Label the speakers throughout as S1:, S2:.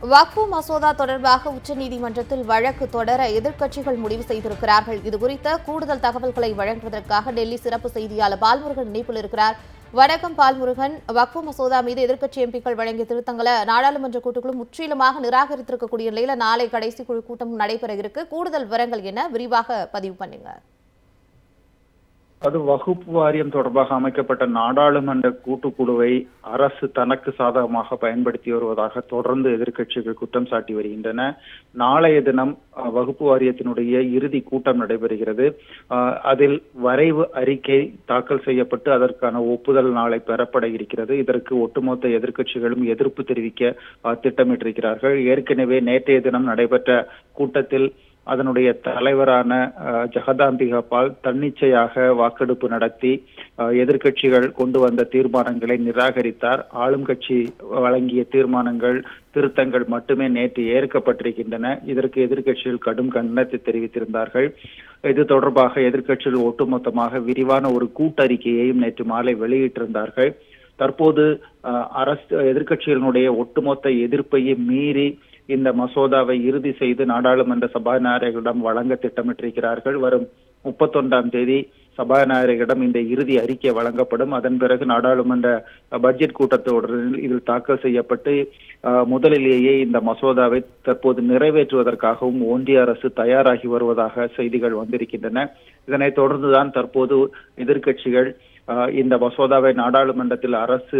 S1: வக்ஃபு மசோதா தொடர்பாக உச்சநீதிமன்றத்தில் வழக்கு தொடர எதிர்க்கட்சிகள் முடிவு செய்திருக்கிறார்கள். இதுகுறித்த கூடுதல் தகவல்களை வழங்குவதற்காக டெல்லி சிறப்பு செய்தியாளர் பால்முருகன் இணைப்பில் இருக்கிறார். வணக்கம் பால்முருகன். வக்ஃபு மசோதா மீது எதிர்க்கட்சி எம்பிக்கள் வழங்கிய திருத்தங்களை நாடாளுமன்ற கூட்டுக்குழு முற்றிலுமாக நிராகரித்திருக்கக்கூடிய நிலையில நாளை கடைசி குழு கூட்டம் நடைபெற இருக்கு. கூடுதல் விவரங்கள் என்ன, விரிவாக பதிவு பண்ணுங்க.
S2: அது வகுப்பு வாரியம் தொடர்பாக அமைக்கப்பட்ட நாடாளுமன்ற கூட்டுக்குழுவை அரசு தனக்கு சாதகமாக பயன்படுத்தி வருவதாக தொடர்ந்து எதிர்க்கட்சிகள் குற்றம் சாட்டி வருகின்றன. நாளைய தினம் வகுப்பு வாரியத்தினுடைய இறுதி கூட்டம் நடைபெறுகிறது. அதில் வரைவு அறிக்கை தாக்கல் செய்யப்பட்டு அதற்கான ஒப்புதல் நாளை பெறப்பட இருக்கிறது. இதற்கு ஒட்டுமொத்த எதிர்க்கட்சிகளும் எதிர்ப்பு தெரிவிக்க திட்டமிட்டிருக்கிறார்கள். ஏற்கனவே நேற்றைய தினம் நடைபெற்ற கூட்டத்தில் அதனுடைய தலைவரான ஜெகதாம்பிகா பால் தன்னிச்சையாக வாக்கெடுப்பு நடத்தி எதிர்க்கட்சிகள் கொண்டு வந்த தீர்மானங்களை நிராகரித்தார். ஆளும் கட்சி வழங்கிய தீர்மானங்கள் திருத்தங்கள் மட்டுமே நேற்று ஏற்கப்பட்டிருக்கின்றன. இதற்கு எதிர்க்கட்சிகள் கடும் கண்டனத்தை தெரிவித்திருந்தார்கள். இது தொடர்பாக எதிர்க்கட்சிகள் ஒட்டுமொத்தமாக விரிவான ஒரு கூட்டறிக்கையையும் நேற்று மாலை வெளியிட்டிருந்தார்கள். தற்போது அரசு எதிர்க்கட்சிகளினுடைய ஒட்டுமொத்த எதிர்ப்பையும் மீறி இந்த மசோதாவை இறுதி செய்து நாடாளுமன்ற சபாநாயகரிடம் வழங்க திட்டமிட்டிருக்கிறார்கள். வரும் 31ஆம் தேதி சபாநாயகரிடம் இந்த இறுதி அறிக்கை வழங்கப்படும். அதன் பிறகு நாடாளுமன்ற பட்ஜெட் கூட்டத்தொடரில் இதில் தாக்கல் செய்யப்பட்டு முதலிலேயே இந்த மசோதாவை தற்போது நிறைவேற்றுவதற்காகவும் ஒன்றிய அரசு தயாராகி வருவதாக செய்திகள் வந்திருக்கின்றன. இதனைத் தொடர்ந்துதான் தற்போது எதிர்க்கட்சிகள் இந்த மசோதாவை நாடாளுமன்றத்தில் அரசு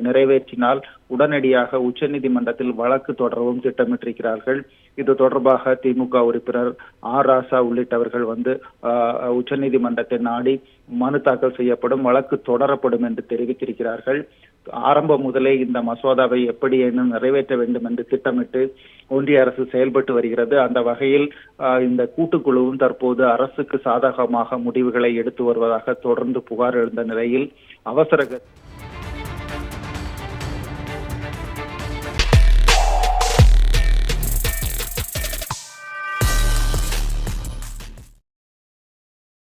S2: நிறைவேற்றினால் உடனடியாக உச்சநீதிமன்றத்தில் வழக்கு தொடரவும் திட்டமிட்டிருக்கிறார்கள். இது தொடர்பாக திமுக உறுப்பினர் ஆர் ராசா உள்ளிட்டவர்கள் உச்சநீதிமன்றத்தை நாடி மனு தாக்கல் செய்யப்படும், வழக்கு தொடரப்படும் என்று தெரிவித்திருக்கிறார்கள். ஆரம்பம் முதலே இந்த மசோதாவை எப்படியேனும் நிறைவேற்ற வேண்டும் என்று திட்டமிட்டு ஒன்றிய அரசு செயல்பட்டு வருகிறது. அந்த வகையில் இந்த கூட்டுக்குழுவும் தற்போது அரசுக்கு சாதகமாக முடிவுகளை எடுத்து வருவதாக தொடர்ந்து புகார் எழுந்த நிலையில் அவசர